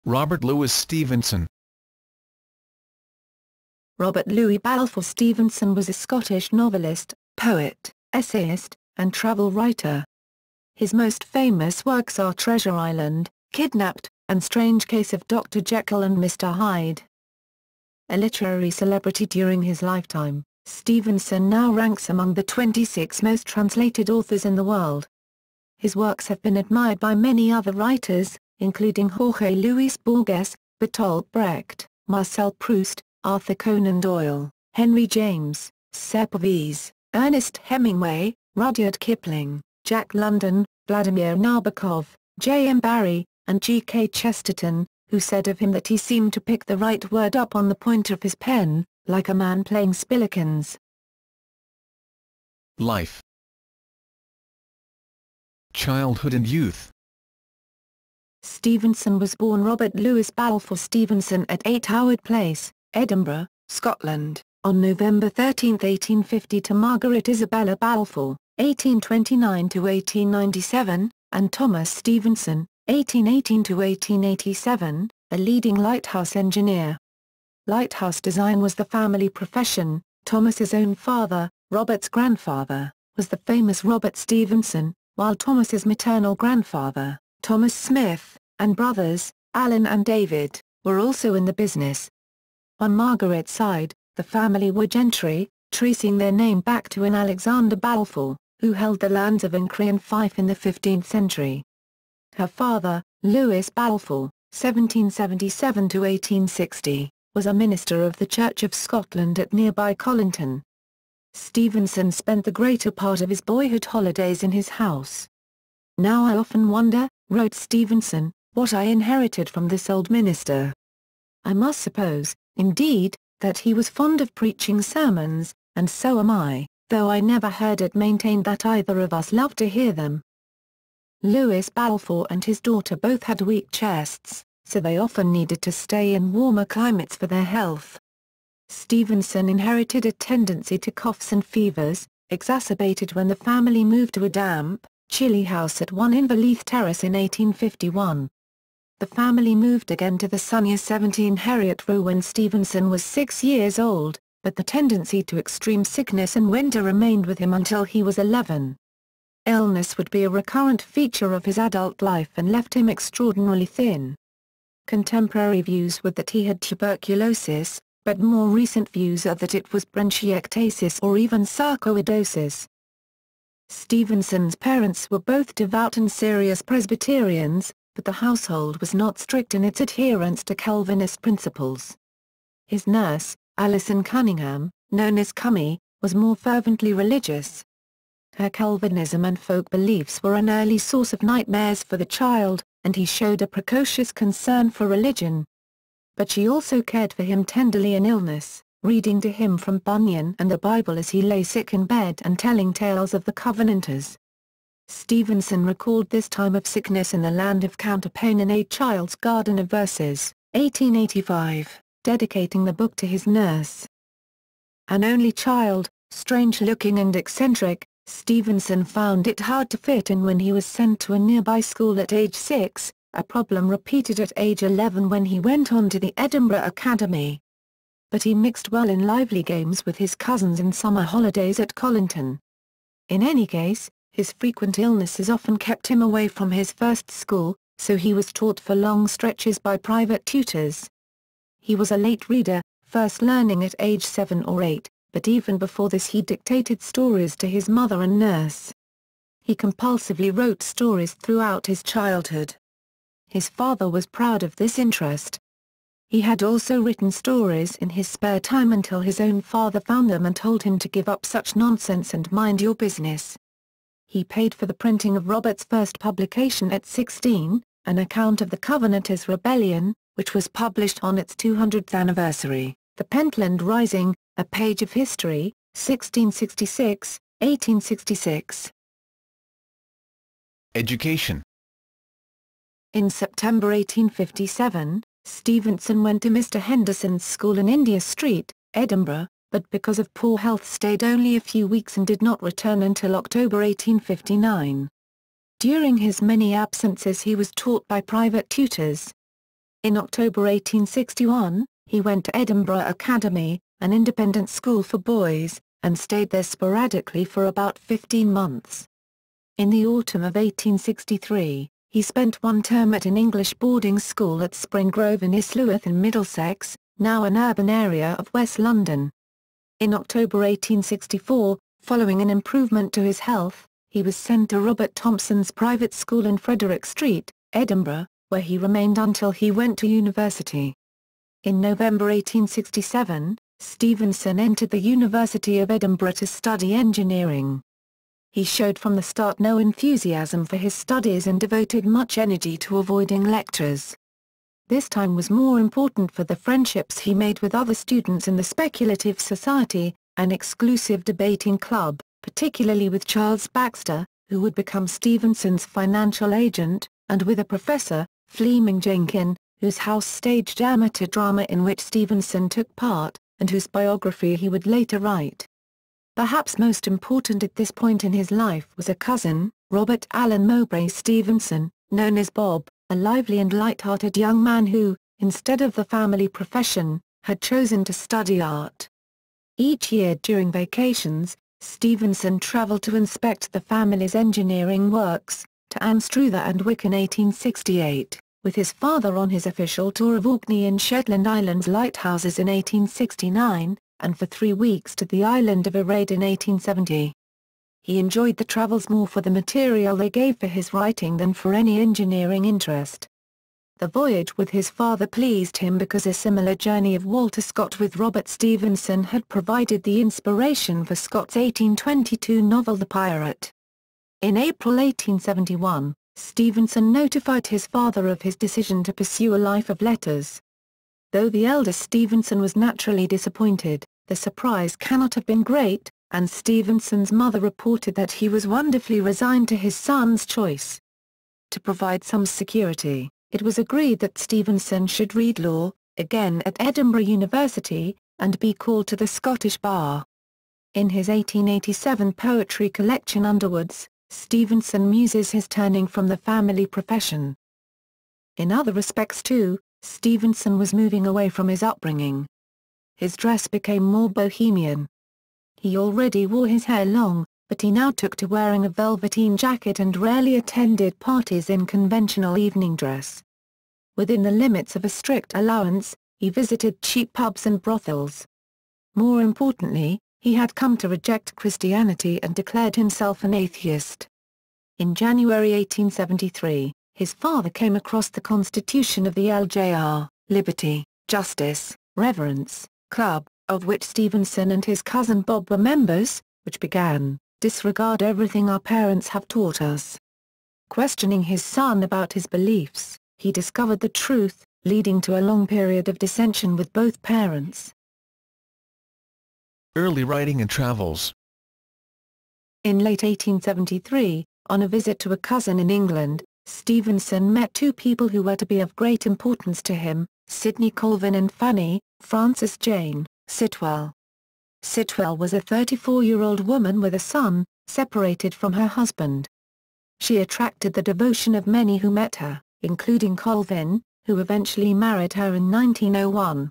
Robert Louis Stevenson. Robert Louis Balfour Stevenson was a Scottish novelist, poet, essayist, and travel writer. His most famous works are Treasure Island, Kidnapped, and Strange Case of Dr. Jekyll and Mr. Hyde. A literary celebrity during his lifetime, Stevenson now ranks among the 26 most translated authors in the world. His works have been admired by many other writers, including Jorge Luis Borges, Bertolt Brecht, Marcel Proust, Arthur Conan Doyle, Henry James, Cervantes, Ernest Hemingway, Rudyard Kipling, Jack London, Vladimir Nabokov, J. M. Barrie, and G. K. Chesterton, who said of him that he seemed to pick the right word up on the point of his pen, like a man playing spillikins. Life. Childhood and youth. Stevenson was born Robert Louis Balfour Stevenson at 8 Howard Place, Edinburgh, Scotland, on November 13, 1850 to Margaret Isabella Balfour, 1829–1897, and Thomas Stevenson, 1818–1887, a leading lighthouse engineer. Lighthouse design was the family profession. Thomas's own father, Robert's grandfather, was the famous Robert Stevenson, while Thomas's maternal grandfather, Thomas Smith, and brothers, Alan and David, were also in the business. On Margaret's side, the family were gentry, tracing their name back to an Alexander Balfour, who held the lands of Incre and Fife in the 15th century. Her father, Louis Balfour, 1777–1860, was a minister of the Church of Scotland at nearby Colinton. Stevenson spent the greater part of his boyhood holidays in his house. "Now I often wonder," wrote Stevenson, "what I inherited from this old minister. I must suppose, indeed, that he was fond of preaching sermons, and so am I, though I never heard it maintained that either of us loved to hear them." Louis Balfour and his daughter both had weak chests, so they often needed to stay in warmer climates for their health. Stevenson inherited a tendency to coughs and fevers, exacerbated when the family moved to a damp, chilly house at 1 Inverleith Terrace in 1851. The family moved again to the sunnier 17 Heriot Row when Stevenson was 6 years old, but the tendency to extreme sickness and winter remained with him until he was 11. Illness would be a recurrent feature of his adult life and left him extraordinarily thin. Contemporary views were that he had tuberculosis, but more recent views are that it was bronchiectasis or even sarcoidosis. Stevenson's parents were both devout and serious Presbyterians, but the household was not strict in its adherence to Calvinist principles. His nurse, Alison Cunningham, known as Cummy, was more fervently religious. Her Calvinism and folk beliefs were an early source of nightmares for the child, and he showed a precocious concern for religion. But she also cared for him tenderly in illness, reading to him from Bunyan and the Bible as he lay sick in bed and telling tales of the Covenanters. Stevenson recalled this time of sickness in The Land of Counterpane in A Child's Garden of Verses, 1885, dedicating the book to his nurse. An only child, strange-looking and eccentric, Stevenson found it hard to fit in when he was sent to a nearby school at age 6, a problem repeated at age 11 when he went on to the Edinburgh Academy. But he mixed well in lively games with his cousins and summer holidays at Colinton. In any case, his frequent illnesses often kept him away from his first school, so he was taught for long stretches by private tutors. He was a late reader, first learning at age 7 or 8, but even before this he dictated stories to his mother and nurse. He compulsively wrote stories throughout his childhood. His father was proud of this interest. He had also written stories in his spare time until his own father found them and told him to give up such nonsense and mind your business. He paid for the printing of Robert's first publication at 16, an account of the Covenanters' Rebellion, which was published on its 200th anniversary, The Pentland Rising, A Page of History, 1666, 1866. Education. In September 1857, Stevenson went to Mr. Henderson's school in India Street, Edinburgh, but because of poor health stayed only a few weeks and did not return until October 1859. During his many absences he was taught by private tutors. In October 1861, he went to Edinburgh Academy, an independent school for boys, and stayed there sporadically for about 15 months. In the autumn of 1863, he spent one term at an English boarding school at Spring Grove in Isleworth in Middlesex, now an urban area of West London. In October 1864, following an improvement to his health, he was sent to Robert Thompson's private school in Frederick Street, Edinburgh, where he remained until he went to university. In November 1867, Stevenson entered the University of Edinburgh to study engineering. He showed from the start no enthusiasm for his studies and devoted much energy to avoiding lectures. This time was more important for the friendships he made with other students in the Speculative Society, an exclusive debating club, particularly with Charles Baxter, who would become Stevenson's financial agent, and with a professor, Fleming Jenkin, whose house staged amateur drama in which Stevenson took part, and whose biography he would later write. Perhaps most important at this point in his life was a cousin, Robert Allen Mowbray Stevenson, known as Bob, a lively and light-hearted young man who, instead of the family profession, had chosen to study art. Each year during vacations, Stevenson travelled to inspect the family's engineering works, to Anstruther and Wick in 1868, with his father on his official tour of Orkney and Shetland Islands lighthouses in 1869, and for 3 weeks to the island of Irade in 1870. He enjoyed the travels more for the material they gave for his writing than for any engineering interest. The voyage with his father pleased him because a similar journey of Walter Scott with Robert Stevenson had provided the inspiration for Scott's 1822 novel The Pirate. In April 1871, Stevenson notified his father of his decision to pursue a life of letters. Though the elder Stevenson was naturally disappointed, the surprise cannot have been great, and Stevenson's mother reported that he was wonderfully resigned to his son's choice. To provide some security, it was agreed that Stevenson should read law, again at Edinburgh University, and be called to the Scottish bar. In his 1887 poetry collection Underwoods, Stevenson muses his turning from the family profession. In other respects too, Stevenson was moving away from his upbringing. His dress became more bohemian. He already wore his hair long, but he now took to wearing a velveteen jacket and rarely attended parties in conventional evening dress. Within the limits of a strict allowance, he visited cheap pubs and brothels. More importantly, he had come to reject Christianity and declared himself an atheist. In January 1873, his father came across the constitution of the LJR, Liberty, Justice, Reverence, Club, of which Stevenson and his cousin Bob were members, which began, "Disregard everything our parents have taught us." Questioning his son about his beliefs, he discovered the truth, leading to a long period of dissension with both parents. Early writing and travels. In late 1873, on a visit to a cousin in England, Stevenson met two people who were to be of great importance to him, Sidney Colvin and Fanny, Frances Jane, Sitwell. Sitwell was a 34-year-old woman with a son, separated from her husband. She attracted the devotion of many who met her, including Colvin, who eventually married her in 1901.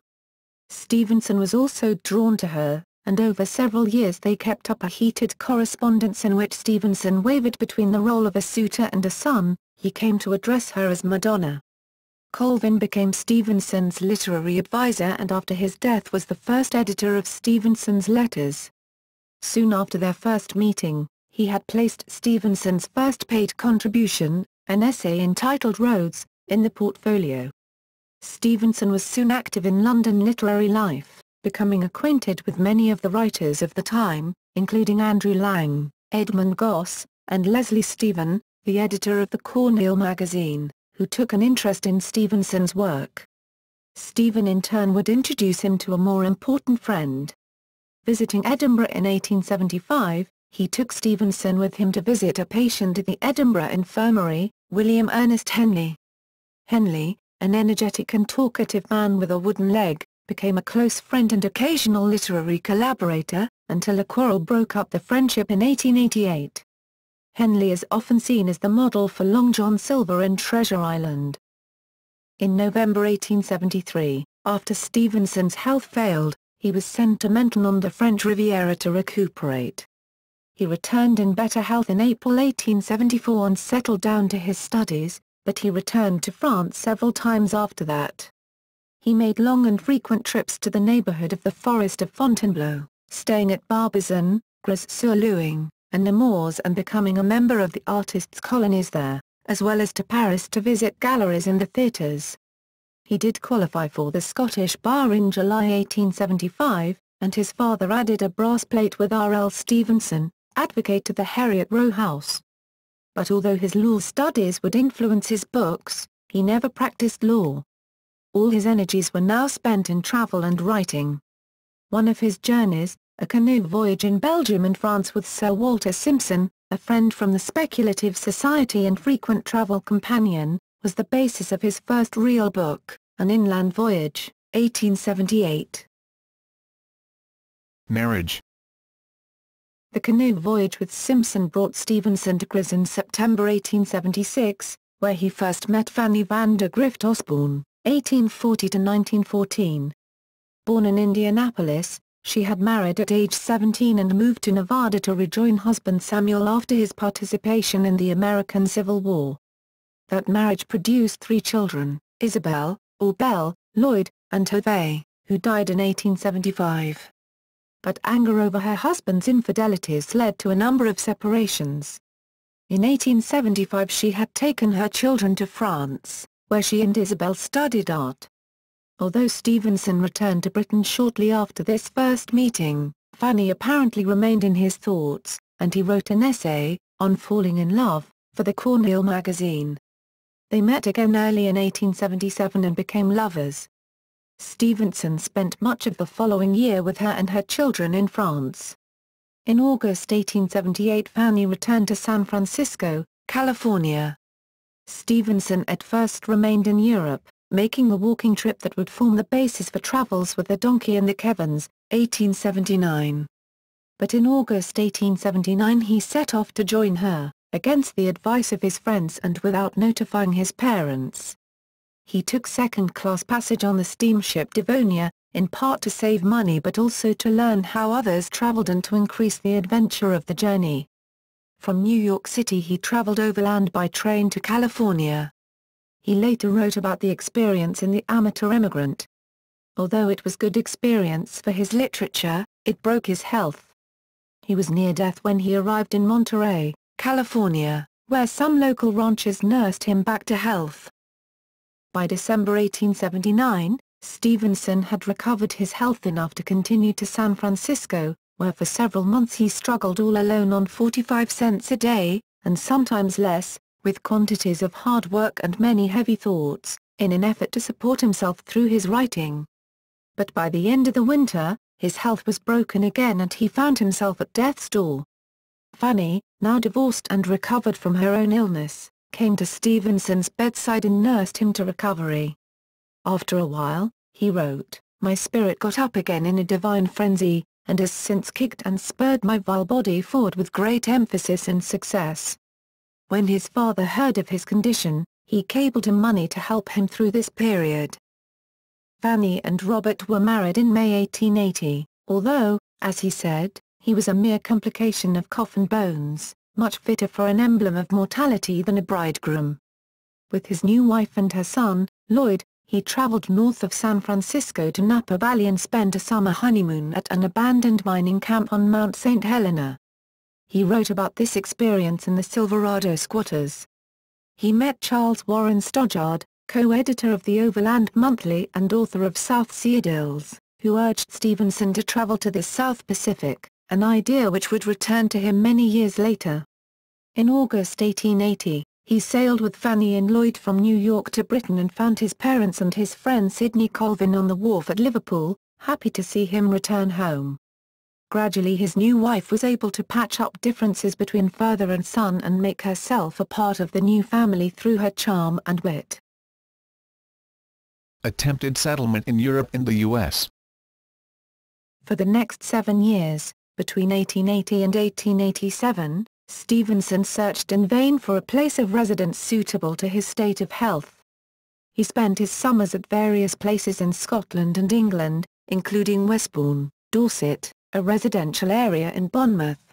Stevenson was also drawn to her, and over several years they kept up a heated correspondence in which Stevenson wavered between the role of a suitor and a son. He came to address her as Madonna. Colvin became Stevenson's literary advisor and after his death was the first editor of Stevenson's letters. Soon after their first meeting, he had placed Stevenson's first paid contribution, an essay entitled Roads, in the portfolio. Stevenson was soon active in London literary life, becoming acquainted with many of the writers of the time, including Andrew Lang, Edmund Gosse, and Leslie Stephen, the editor of the Cornhill magazine, who took an interest in Stevenson's work. Stephen in turn would introduce him to a more important friend. Visiting Edinburgh in 1875, he took Stevenson with him to visit a patient at the Edinburgh Infirmary, William Ernest Henley. Henley, an energetic and talkative man with a wooden leg, became a close friend and occasional literary collaborator, until a quarrel broke up the friendship in 1888. Henley is often seen as the model for Long John Silver in Treasure Island. In November 1873, after Stevenson's health failed, he was sent to Menton on the French Riviera to recuperate. He returned in better health in April 1874 and settled down to his studies, but he returned to France several times after that. He made long and frequent trips to the neighborhood of the Forest of Fontainebleau, staying at Barbizon, Grez-sur-Loing, and Nemours and becoming a member of the artists' colonies there, as well as to Paris to visit galleries and the theatres. He did qualify for the Scottish Bar in July 1875, and his father added a brass plate with R.L. Stevenson, advocate to the Heriot Row House. But although his law studies would influence his books, he never practiced law. All his energies were now spent in travel and writing. One of his journeys, a canoe voyage in Belgium and France with Sir Walter Simpson, a friend from the Speculative Society and frequent travel companion, was the basis of his first real book, An Inland Voyage, 1878. Marriage. The canoe voyage with Simpson brought Stevenson to Grez in September 1876, where he first met Fanny van der Grift Osborne, 1840–1914. Born in Indianapolis, she had married at age 17 and moved to Nevada to rejoin husband Samuel after his participation in the American Civil War. That marriage produced 3 children, Isabel, or Belle, Lloyd, and Hervé, who died in 1875. But anger over her husband's infidelities led to a number of separations. In 1875 she had taken her children to France, where she and Isabel studied art. Although Stevenson returned to Britain shortly after this first meeting, Fanny apparently remained in his thoughts, and he wrote an essay, On Falling in Love, for the Cornhill magazine. They met again early in 1877 and became lovers. Stevenson spent much of the following year with her and her children in France. In August 1878 Fanny returned to San Francisco, California. Stevenson at first remained in Europe, making the walking trip that would form the basis for Travels with the Donkey and the Kevans, 1879. But in August 1879 he set off to join her, against the advice of his friends and without notifying his parents. He took second-class passage on the steamship Devonia, in part to save money but also to learn how others traveled and to increase the adventure of the journey. From New York City he traveled overland by train to California. He later wrote about the experience in The Amateur Emigrant. Although it was good experience for his literature, it broke his health. He was near death when he arrived in Monterey, California, where some local ranchers nursed him back to health. By December 1879, Stevenson had recovered his health enough to continue to San Francisco, where for several months he struggled all alone on 45 cents a day, and sometimes less, with quantities of hard work and many heavy thoughts, in an effort to support himself through his writing. But by the end of the winter, his health was broken again and he found himself at death's door. Fanny, now divorced and recovered from her own illness, came to Stevenson's bedside and nursed him to recovery. After a while, he wrote, "My spirit got up again in a divine frenzy, and has since kicked and spurred my vile body forward with great emphasis and success." When his father heard of his condition, he cabled him money to help him through this period. Fanny and Robert were married in May 1880, although, as he said, he was a mere complication of coffin bones, much fitter for an emblem of mortality than a bridegroom. With his new wife and her son, Lloyd, he traveled north of San Francisco to Napa Valley and spent a summer honeymoon at an abandoned mining camp on Mount St. Helena. He wrote about this experience in the Silverado Squatters. He met Charles Warren Stoddard, co-editor of the Overland Monthly and author of South Sea Idylls, who urged Stevenson to travel to the South Pacific, an idea which would return to him many years later. In August 1880, he sailed with Fanny and Lloyd from New York to Britain and found his parents and his friend Sidney Colvin on the wharf at Liverpool, happy to see him return home. Gradually his new wife was able to patch up differences between father and son and make herself a part of the new family through her charm and wit. Attempted settlement in Europe and the U.S. For the next 7 years, between 1880 and 1887, Stevenson searched in vain for a place of residence suitable to his state of health. He spent his summers at various places in Scotland and England, including Westbourne, Dorset, a residential area in Bournemouth.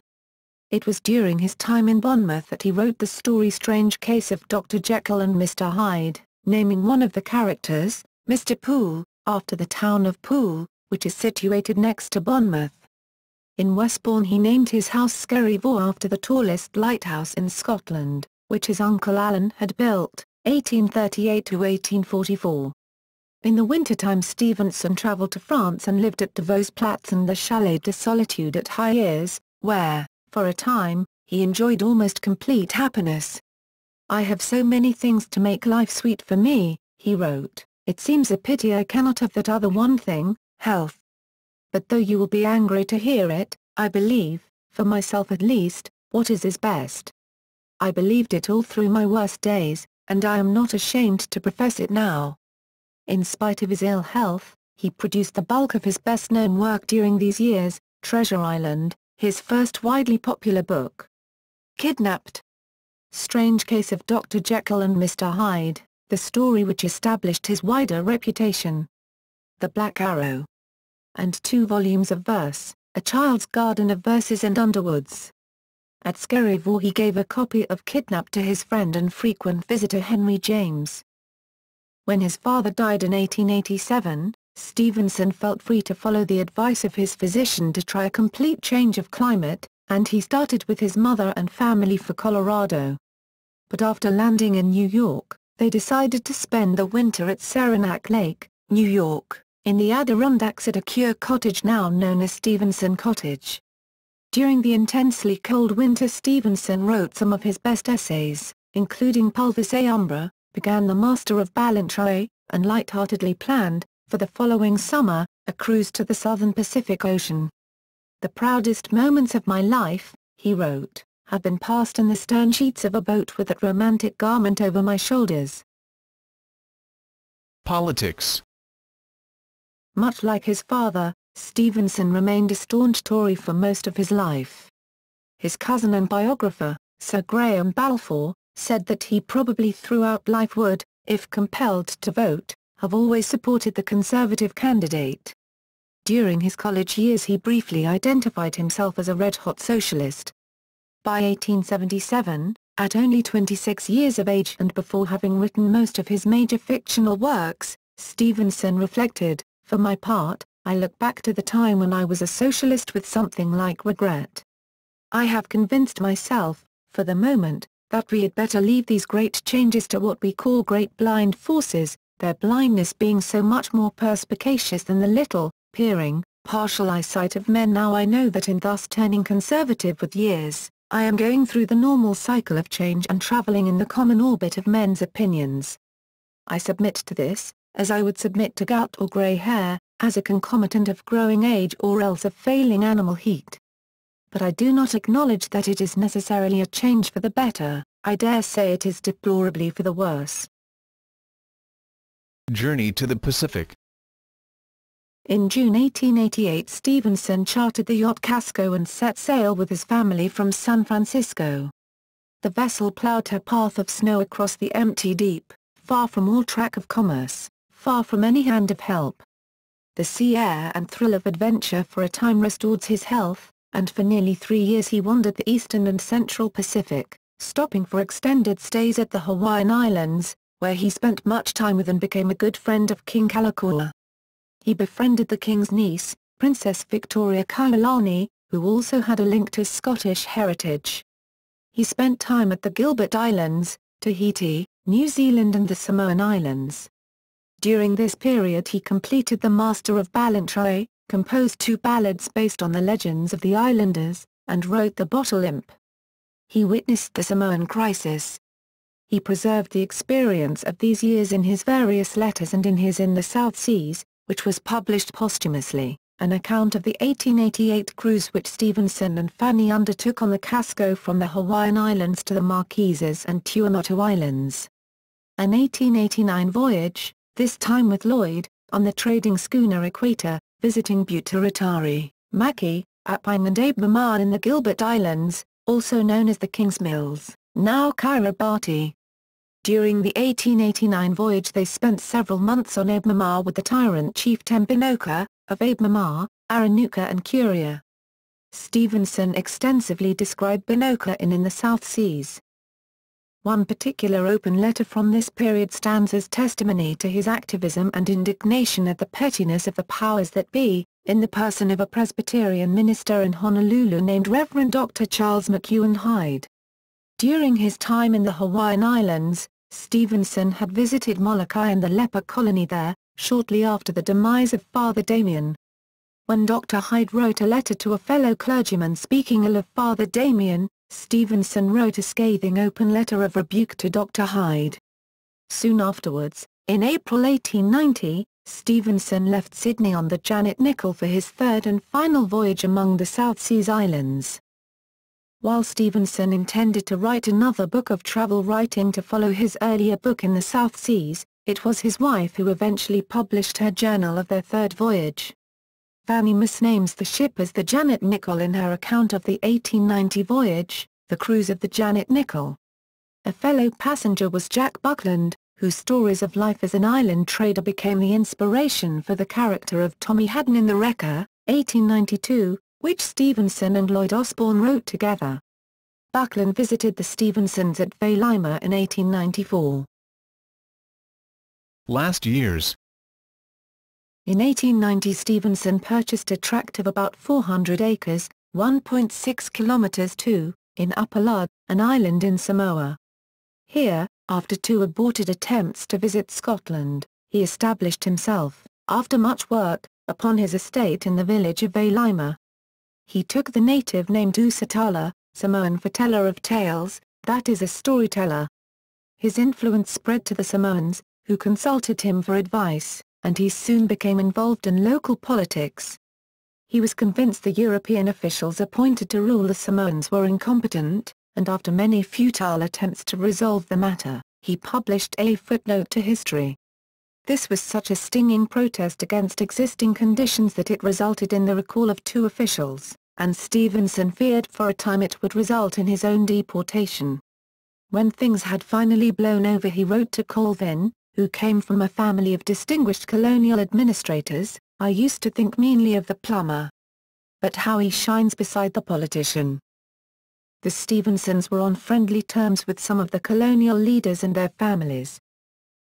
It was during his time in Bournemouth that he wrote the story Strange Case of Dr. Jekyll and Mr. Hyde, naming one of the characters, Mr. Poole, after the town of Poole, which is situated next to Bournemouth. In Westbourne he named his house Skerryvore after the tallest lighthouse in Scotland, which his uncle Alan had built, 1838 to 1844. In the wintertime Stevenson travelled to France and lived at de Vos Plats and the Chalet de Solitude at Hyde, where, for a time, he enjoyed almost complete happiness. "I have so many things to make life sweet for me," he wrote, "it seems a pity I cannot have that other one thing, health. But though you will be angry to hear it, I believe, for myself at least, what is best. I believed it all through my worst days, and I am not ashamed to profess it now." In spite of his ill health, he produced the bulk of his best-known work during these years, Treasure Island, his first widely popular book. Kidnapped. Strange Case of Dr. Jekyll and Mr. Hyde, the story which established his wider reputation. The Black Arrow. And 2 volumes of verse, A Child's Garden of Verses and Underwoods. At Skerryvore he gave a copy of Kidnapped to his friend and frequent visitor Henry James. When his father died in 1887, Stevenson felt free to follow the advice of his physician to try a complete change of climate, and he started with his mother and family for Colorado. But after landing in New York, they decided to spend the winter at Saranac Lake, New York, in the Adirondacks at a Cure cottage now known as Stevenson Cottage. During the intensely cold winter Stevenson wrote some of his best essays, including Pulvis et Umbra, began The Master of Ballantrae, and light-heartedly planned, for the following summer, a cruise to the southern Pacific Ocean. "The proudest moments of my life," he wrote, "have been passed in the stern sheets of a boat with that romantic garment over my shoulders." Politics. Much like his father, Stevenson remained a staunch Tory for most of his life. His cousin and biographer, Sir Graham Balfour, said that he probably throughout life would, if compelled to vote, have always supported the Conservative candidate. During his college years he briefly identified himself as a red-hot socialist. By 1877, at only 26 years of age and before having written most of his major fictional works, Stevenson reflected, "For my part, I look back to the time when I was a socialist with something like regret. I have convinced myself, for the moment, that we had better leave these great changes to what we call great blind forces, their blindness being so much more perspicacious than the little, peering, partial eyesight of men. Now I know that in thus turning conservative with years, I am going through the normal cycle of change and travelling in the common orbit of men's opinions. I submit to this, as I would submit to gout or grey hair, as a concomitant of growing age or else of failing animal heat. But I do not acknowledge that it is necessarily a change for the better, I dare say it is deplorably for the worse." Journey to the Pacific. In June 1888 Stevenson chartered the yacht Casco and set sail with his family from San Francisco. The vessel ploughed her path of snow across the empty deep, far from all track of commerce, far from any hand of help. The sea air and thrill of adventure for a time restored his health, and for nearly 3 years he wandered the eastern and central Pacific, stopping for extended stays at the Hawaiian Islands, where he spent much time with and became a good friend of King Kalakaua. He befriended the king's niece, Princess Victoria Kailani, who also had a link to Scottish heritage. He spent time at the Gilbert Islands, Tahiti, New Zealand and the Samoan Islands. During this period he completed The Master of Ballantrae, composed 2 ballads based on the legends of the islanders, and wrote The Bottle Imp. He witnessed the Samoan crisis. He preserved the experience of these years in his various letters and in his In the South Seas, which was published posthumously, an account of the 1888 cruise which Stevenson and Fanny undertook on the Casco from the Hawaiian Islands to the Marquesas and Tuamotu Islands. An 1889 voyage, this time with Lloyd, on the trading schooner Equator, visiting Butaritari, Maki, Apine and Abamar in the Gilbert Islands, also known as the King's Mills, now Kiribati. During the 1889 voyage they spent several months on Abemama with the tyrant chief Tempanoka, of Abemama, Aranuka and Curia. Stevenson extensively described Binoka in the South Seas. One particular open letter from this period stands as testimony to his activism and indignation at the pettiness of the powers that be, in the person of a Presbyterian minister in Honolulu named Reverend Dr. Charles McEwen Hyde. During his time in the Hawaiian Islands, Stevenson had visited Molokai and the leper colony there, shortly after the demise of Father Damien. When Dr. Hyde wrote a letter to a fellow clergyman speaking ill of Father Damien, Stevenson wrote a scathing open letter of rebuke to Dr. Hyde. Soon afterwards, in April 1890, Stevenson left Sydney on the Janet Nicholl for his third and final voyage among the South Seas Islands. While Stevenson intended to write another book of travel writing to follow his earlier book in the South Seas, it was his wife who eventually published her journal of their third voyage. Fanny misnames the ship as the Janet Nicholl in her account of the 1890 voyage, the cruise of the Janet Nicholl. A fellow passenger was Jack Buckland, whose stories of life as an island trader became the inspiration for the character of Tommy Haddon in The Wrecker, 1892, which Stevenson and Lloyd Osbourne wrote together. Buckland visited the Stevensons at Vailima in 1894. Last years. In 1890 Stevenson purchased a tract of about 400 acres, 1.6 kilometers in Upper Lud, an island in Samoa. Here, after 2 aborted attempts to visit Scotland, he established himself, after much work, upon his estate in the village of Vailima. He took the native name Dusatala, Samoan for teller of tales, that is a storyteller. His influence spread to the Samoans, who consulted him for advice, and he soon became involved in local politics. He was convinced the European officials appointed to rule the Samoans were incompetent, and after many futile attempts to resolve the matter, he published a footnote to history. This was such a stinging protest against existing conditions that it resulted in the recall of 2 officials, and Stevenson feared for a time it would result in his own deportation. When things had finally blown over he wrote to Colvin, who came from a family of distinguished colonial administrators, "I used to think meanly of the plumber. But how he shines beside the politician." The Stevensons were on friendly terms with some of the colonial leaders and their families.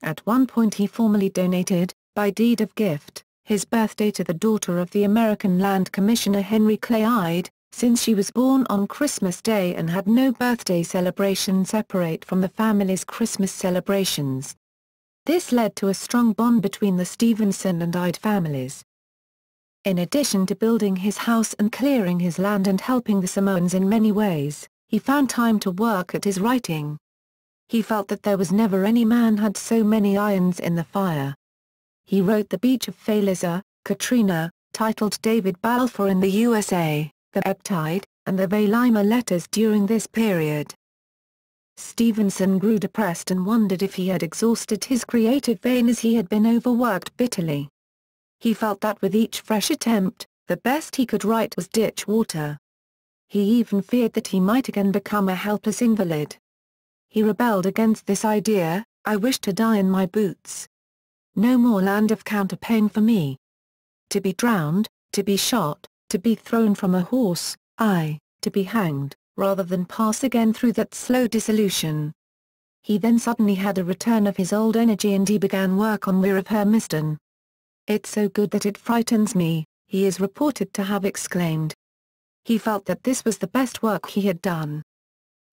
At one point he formally donated, by deed of gift, his birthday to the daughter of the American Land Commissioner Henry Clay Hyde, since she was born on Christmas Day and had no birthday celebration separate from the family's Christmas celebrations. This led to a strong bond between the Stevenson and Hyde families. In addition to building his house and clearing his land and helping the Samoans in many ways, he found time to work at his writing. He felt that there was never any man had so many irons in the fire. He wrote The Beach of Falaise, Katrina, titled David Balfour in the USA, The Ebb Tide, and the Vailima letters during this period. Stevenson grew depressed and wondered if he had exhausted his creative vein as he had been overworked bitterly. He felt that with each fresh attempt, the best he could write was ditch water. He even feared that he might again become a helpless invalid. He rebelled against this idea, "I wish to die in my boots. No more land of counterpane for me. To be drowned, to be shot, to be thrown from a horse, aye, to be hanged, rather than pass again through that slow dissolution." He then suddenly had a return of his old energy and he began work on Weir of Hermiston. "It's so good that it frightens me," he is reported to have exclaimed. He felt that this was the best work he had done.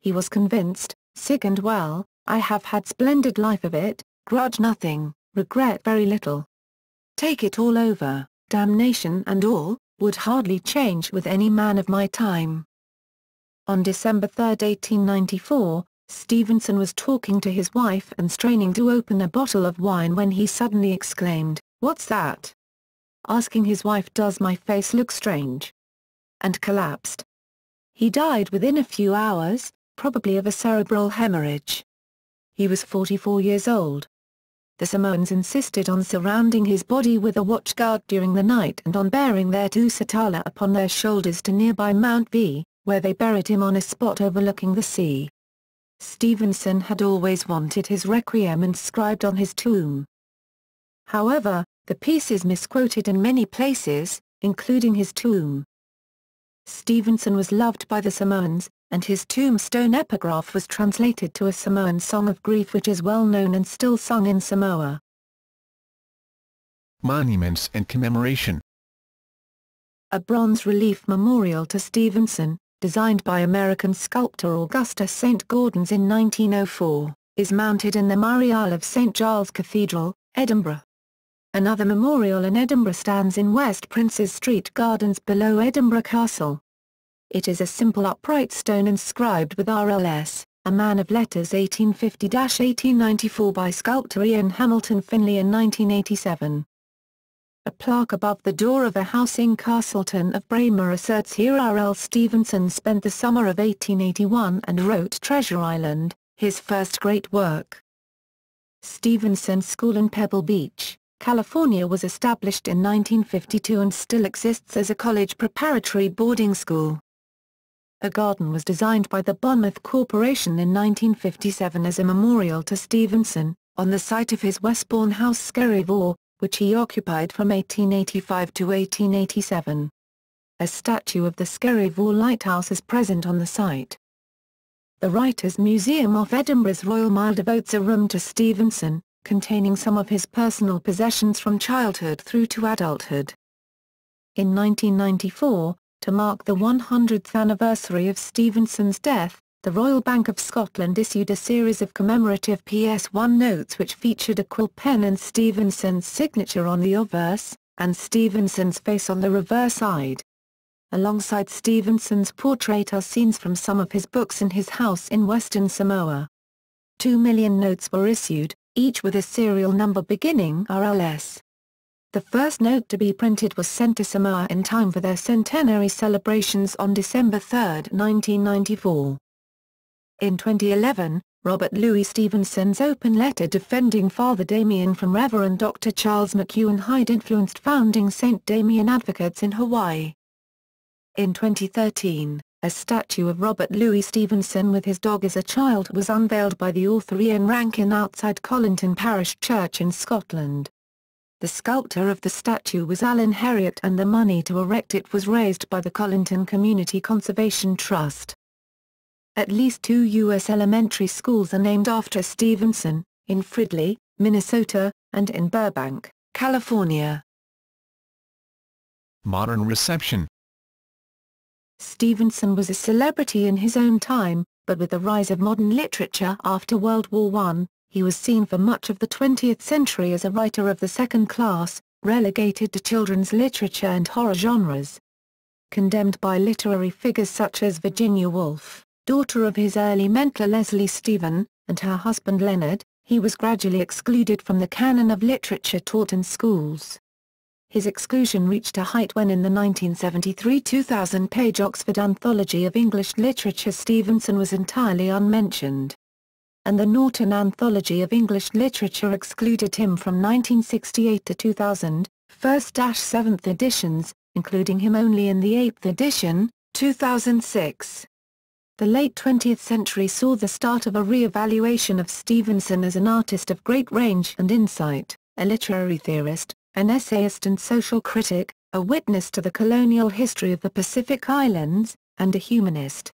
He was convinced, "Sick and well, I have had splendid life of it, grudge nothing, regret very little. Take it all over, damnation and all, would hardly change with any man of my time." On December 3, 1894, Stevenson was talking to his wife and straining to open a bottle of wine when he suddenly exclaimed, "What's that?" asking his wife, "Does my face look strange?" and collapsed. He died within a few hours, probably of a cerebral hemorrhage. He was 44 years old. The Samoans insisted on surrounding his body with a watchguard during the night and on bearing their Dusatala upon their shoulders to nearby Mount V, where they buried him on a spot overlooking the sea. Stevenson had always wanted his requiem inscribed on his tomb. However, the piece is misquoted in many places, including his tomb. Stevenson was loved by the Samoans, and his tombstone epigraph was translated to a Samoan song of grief which is well known and still sung in Samoa. Monuments and commemoration. A bronze relief memorial to Stevenson, designed by American sculptor Augustus St. Gaudens in 1904, is mounted in the Murray aisle of St. Giles Cathedral, Edinburgh. Another memorial in Edinburgh stands in West Princes Street Gardens below Edinburgh Castle. It is a simple upright stone inscribed with RLS, a man of letters 1850-1894 by sculptor Ian Hamilton Finlay in 1987. A plaque above the door of a house in Castleton of Braemar asserts here R.L. Stevenson spent the summer of 1881 and wrote Treasure Island, his first great work. Stevenson School in Pebble Beach, California was established in 1952 and still exists as a college preparatory boarding school. A garden was designed by the Monmouth Corporation in 1957 as a memorial to Stevenson, on the site of his Westbourne house Skerryvore, which he occupied from 1885 to 1887. A statue of the Skerryvore Lighthouse is present on the site. The Writers' Museum off Edinburgh's Royal Mile devotes a room to Stevenson, containing some of his personal possessions from childhood through to adulthood. In 1994, to mark the 100th anniversary of Stevenson's death, the Royal Bank of Scotland issued a series of commemorative PS1 notes which featured a quill pen and Stevenson's signature on the obverse, and Stevenson's face on the reverse side. Alongside Stevenson's portrait are scenes from some of his books in his house in Western Samoa. 2 million notes were issued, each with a serial number beginning RLS. The first note to be printed was sent to Samoa in time for their centenary celebrations on December 3, 1994. In 2011, Robert Louis Stevenson's open letter defending Father Damien from Reverend Dr. Charles McEwen Hyde influenced founding St. Damien advocates in Hawaii. In 2013, a statue of Robert Louis Stevenson with his dog as a child was unveiled by the author Ian Rankin outside Colinton Parish Church in Scotland. The sculptor of the statue was Alan Herriot and the money to erect it was raised by the Colinton Community Conservation Trust. At least 2 U.S. elementary schools are named after Stevenson, in Fridley, Minnesota, and in Burbank, California. Modern reception. Stevenson was a celebrity in his own time, but with the rise of modern literature after World War I, he was seen for much of the 20th century as a writer of the second class, relegated to children's literature and horror genres. Condemned by literary figures such as Virginia Woolf, daughter of his early mentor Leslie Stephen, and her husband Leonard, he was gradually excluded from the canon of literature taught in schools. His exclusion reached a height when in the 1973 2,000-page Oxford Anthology of English Literature Stevenson was entirely unmentioned. And the Norton Anthology of English Literature excluded him from 1968 to 2000, 1st-7th editions, including him only in the 8th edition, 2006. The late 20th century saw the start of a re-evaluation of Stevenson as an artist of great range and insight, a literary theorist, an essayist and social critic, a witness to the colonial history of the Pacific Islands, and a humanist.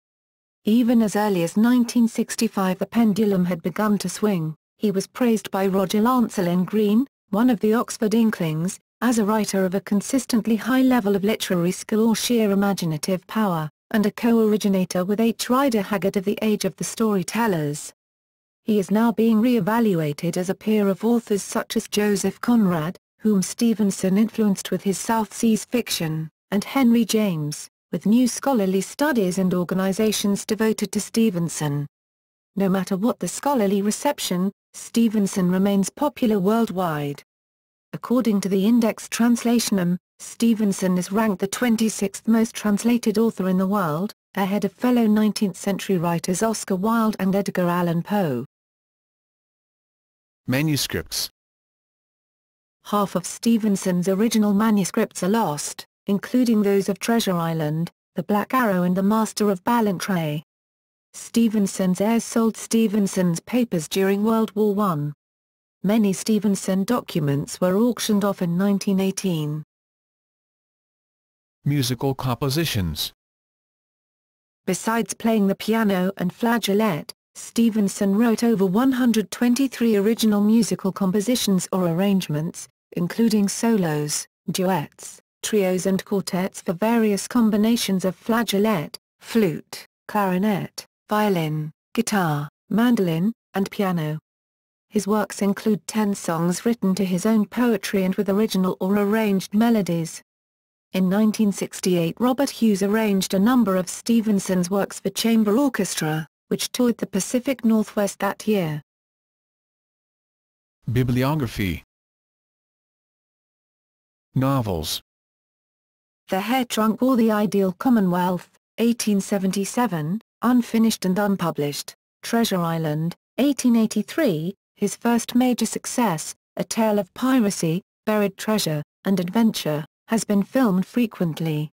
Even as early as 1965 the pendulum had begun to swing. He was praised by Roger Lancelyn Green, one of the Oxford Inklings, as a writer of a consistently high level of literary skill or sheer imaginative power, and a co-originator with H. Rider Haggard of the Age of the Storytellers. He is now being re-evaluated as a peer of authors such as Joseph Conrad, whom Stevenson influenced with his South Seas fiction, and Henry James, with new scholarly studies and organizations devoted to Stevenson. No matter what the scholarly reception, Stevenson remains popular worldwide. According to the Index Translationum, Stevenson is ranked the 26th most translated author in the world, ahead of fellow 19th-century writers Oscar Wilde and Edgar Allan Poe. Manuscripts. Half of Stevenson's original manuscripts are lost, including those of Treasure Island, The Black Arrow and The Master of Ballantrae. Stevenson's heirs sold Stevenson's papers during World War I. Many Stevenson documents were auctioned off in 1918. Musical compositions. Besides playing the piano and flageolet, Stevenson wrote over 123 original musical compositions or arrangements, including solos, duets, trios and quartets for various combinations of flageolet, flute, clarinet, violin, guitar, mandolin, and piano. His works include 10 songs written to his own poetry and with original or arranged melodies. In 1968 Robert Hughes arranged a number of Stevenson's works for chamber orchestra, which toured the Pacific Northwest that year. Bibliography. Novels. The Hair Trunk or the Ideal Commonwealth, 1877, unfinished and unpublished. Treasure Island, 1883, his first major success, A Tale of Piracy, Buried Treasure, and Adventure, has been filmed frequently.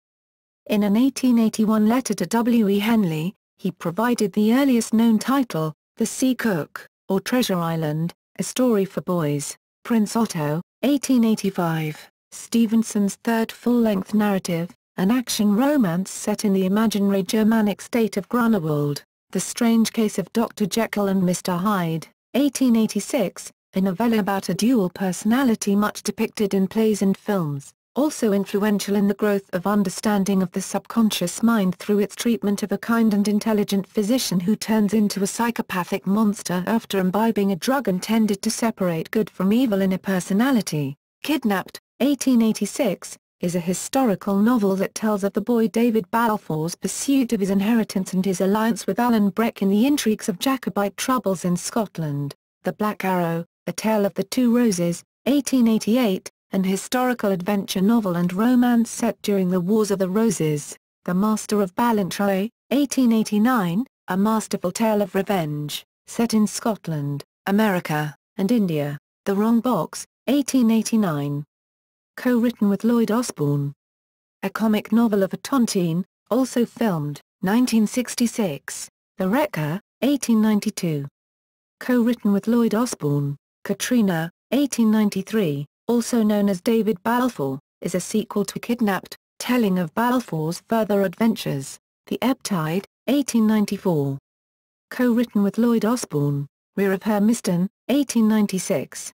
In an 1881 letter to W. E. Henley, he provided the earliest known title, The Sea Cook, or Treasure Island, A Story for Boys, Prince Otto, 1885, Stevenson's third full-length narrative, an action romance set in the imaginary Germanic state of Grunewald, The Strange Case of Dr. Jekyll and Mr. Hyde, 1886, a novella about a dual personality much depicted in plays and films, also influential in the growth of understanding of the subconscious mind through its treatment of a kind and intelligent physician who turns into a psychopathic monster after imbibing a drug intended to separate good from evil in a personality. Kidnapped, 1886, is a historical novel that tells of the boy David Balfour's pursuit of his inheritance and his alliance with Alan Breck in the intrigues of Jacobite troubles in Scotland. The Black Arrow, A Tale of the Two Roses, 1888, an historical adventure novel and romance set during the Wars of the Roses. The Master of Ballantrae, 1889, a masterful tale of revenge, set in Scotland, America, and India. The Wrong Box, 1889. Co-written with Lloyd Osbourne. A comic novel of a tontine, also filmed, 1966. The Wrecker, 1892. Co-written with Lloyd Osbourne. Katrina, 1893, also known as David Balfour, is a sequel to Kidnapped, telling of Balfour's further adventures. The Ebb Tide, 1894. Co-written with Lloyd Osbourne. Rear of Hermiston, 1896.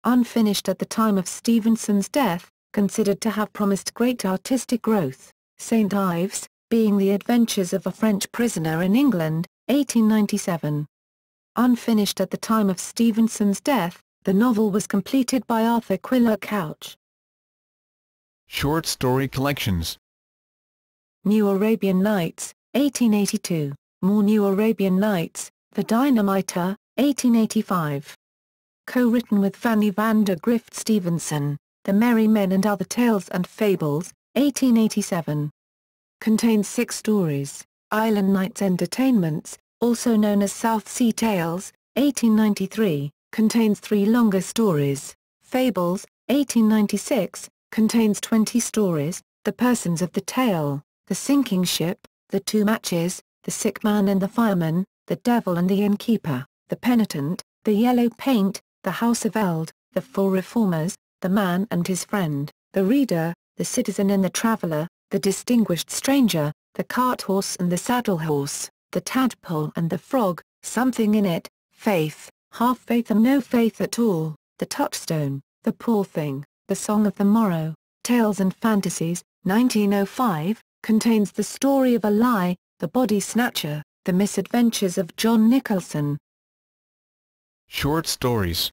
Unfinished at the time of Stevenson's death, considered to have promised great artistic growth. St. Ives, being the adventures of a French prisoner in England, 1897. Unfinished at the time of Stevenson's death, the novel was completed by Arthur Quiller Couch. Short story collections. New Arabian Nights, 1882. More New Arabian Nights, The Dynamiter, 1885. Co-written with Fanny van der Grift Stevenson, The Merry Men and Other Tales and Fables, 1887. Contains 6 stories. Island Nights Entertainments, also known as South Sea Tales, 1893, contains 3 longer stories. Fables, 1896, contains 20 stories. The Persons of the Tale, The Sinking Ship, The Two Matches, The Sick Man and the Fireman, The Devil and the Innkeeper, The Penitent, The Yellow Paint, The House of Eld, The Four Reformers, The Man and His Friend, The Reader, The Citizen and the Traveller, The Distinguished Stranger, The Cart Horse and the Saddle Horse, The Tadpole and the Frog, Something in It, Faith, Half Faith and No Faith at All, The Touchstone, The Poor Thing, The Song of the Morrow, Tales and Fantasies, 1905, contains The Story of a Lie, The Body Snatcher, The Misadventures of John Nicholson. Short stories.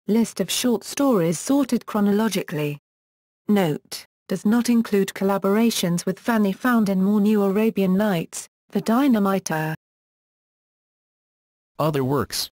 List of short stories sorted chronologically. Note: does not include collaborations with Fanny found in More New Arabian Nights, The Dynamiter. Other works.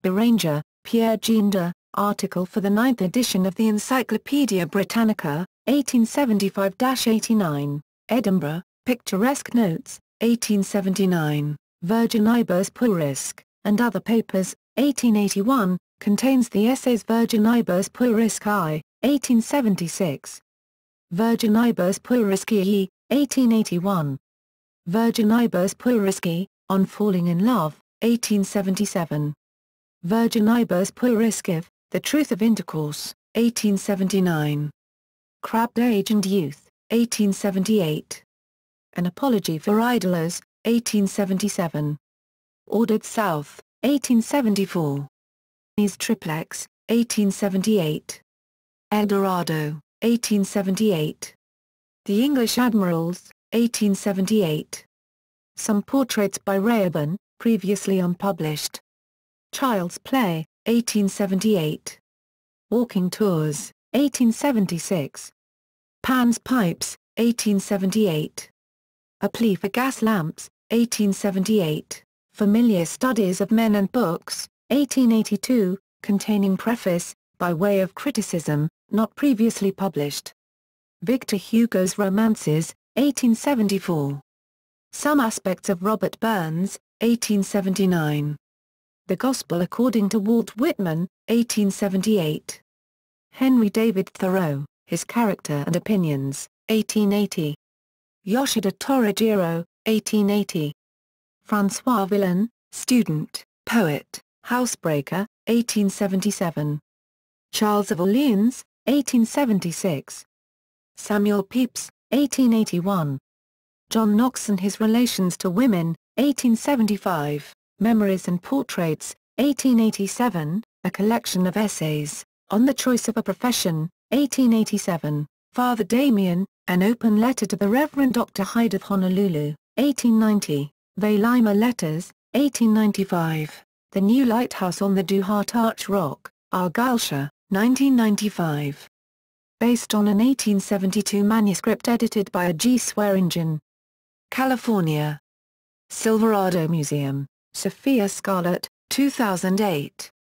Beranger, Pierre Gendre, article for the 9th edition of the Encyclopaedia Britannica, 1875-89, Edinburgh, Picturesque Notes, 1879, Virgin Ibers Purisque, and Other Papers, 1881, contains the essays Virgin Ibers Purisque I, 1876. Virgin Ibers Purisque II, 1881. Virginibus Puerici, On Falling in Love, 1877. Virginibus Pueriscive, The Truth of Intercourse, 1879. Crabbed Age and Youth, 1878. An Apology for Idlers, 1877. Ordered South, 1874. His Triplex, 1878. El Dorado, 1878. The English Admirals, 1878. Some Portraits by Rehoboam, previously unpublished. Child's Play, 1878. Walking Tours, 1876. Pan's Pipes, 1878. A Plea for Gas Lamps, 1878. Familiar Studies of Men and Books, 1882, containing preface, by way of criticism, not previously published. Victor Hugo's Romances, 1874. Some Aspects of Robert Burns, 1879. The Gospel According to Walt Whitman, 1878. Henry David Thoreau, His Character and Opinions, 1880. Yoshida Torajiro, 1880. François Villon, Student, Poet, Housebreaker, 1877. Charles of Orleans, 1876. Samuel Pepys, 1881. John Knox and His Relations to Women, 1875, Memories and Portraits, 1887, a collection of essays, On the Choice of a Profession, 1887, Father Damien, An Open Letter to the Reverend Dr. Hyde of Honolulu, 1890, Vailima Letters, 1895, The New Lighthouse on the Duhart Arch Rock, Argyllshire, 1995. Based on an 1872 manuscript edited by a G. Swearingen. California. Silverado Museum, Sophia Scarlett, 2008.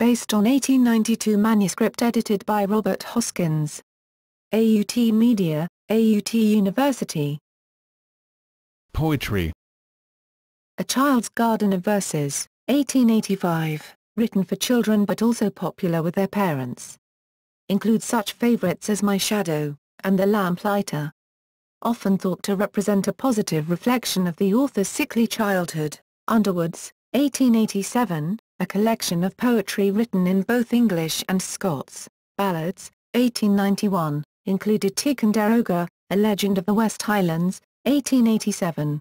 Based on 1892 manuscript edited by Robert Hoskins. AUT Media, AUT University. Poetry. A Child's Garden of Verses, 1885, written for children but also popular with their parents. Includes such favorites as My Shadow, and The Lamplighter. Often thought to represent a positive reflection of the author's sickly childhood, Underwoods, 1887, a collection of poetry written in both English and Scots, Ballads, 1891, included Ticonderoga, A Legend of the West Highlands, 1887.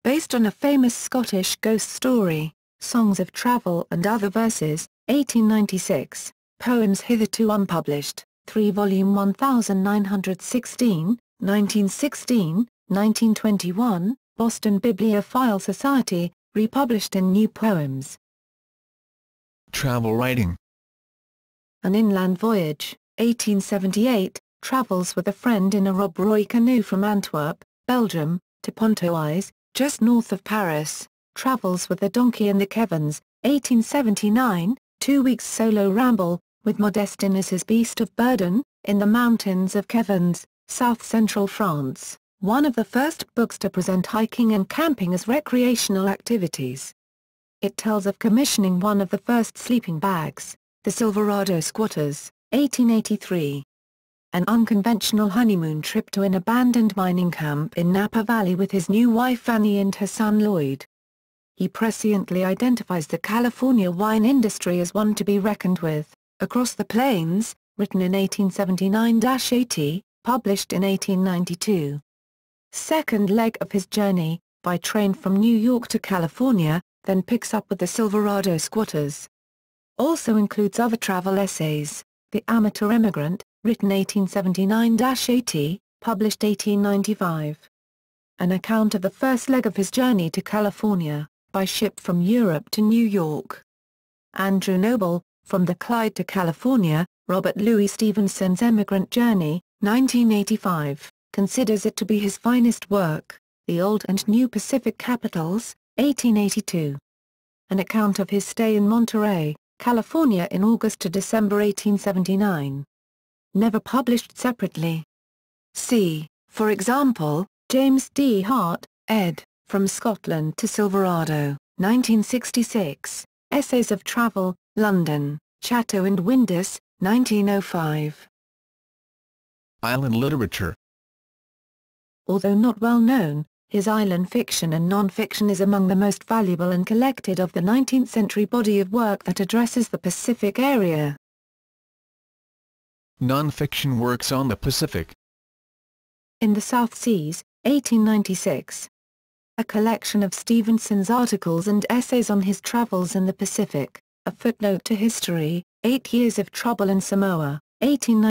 Based on a famous Scottish ghost story, Songs of Travel and Other Verses, 1896. Poems hitherto unpublished, 3-volume 1916, 1916, 1921, Boston Bibliophile Society, republished in New Poems. Travel writing. An Inland Voyage, 1878, travels with a friend in a Rob Roy canoe from Antwerp, Belgium, to Pontoise, just north of Paris, travels with a donkey and the Kevans, 1879, 2 weeks solo ramble, with Modestine as his beast of burden, in the mountains of Kevans, south-central France, one of the first books to present hiking and camping as recreational activities. It tells of commissioning one of the first sleeping bags, the Silverado Squatters, 1883. An unconventional honeymoon trip to an abandoned mining camp in Napa Valley with his new wife Fanny and her son Lloyd. He presciently identifies the California wine industry as one to be reckoned with. Across the Plains, written in 1879-80, published in 1892. Second leg of his journey, by train from New York to California, then picks up with the Silverado Squatters. Also includes other travel essays, The Amateur Emigrant, written 1879-80, published 1895. An account of the first leg of his journey to California, by ship from Europe to New York. Andrew Noble, From the Clyde to California, Robert Louis Stevenson's Emigrant Journey, 1985, considers it to be his finest work, The Old and New Pacific Capitals, 1882. An account of his stay in Monterey, California in August to December 1879. Never published separately. See, for example, James D. Hart, ed., From Scotland to Silverado, 1966, Essays of Travel, London, Chatto and Windus, 1905. Island literature. Although not well known, His island fiction and non-fiction is among the most valuable and collected of the 19th-century body of work that addresses the Pacific area. Non-fiction works on the Pacific. In the South Seas, 1896. A collection of Stevenson's articles and essays on his travels in the Pacific, a footnote to history, 8 Years of Trouble in Samoa, 1896.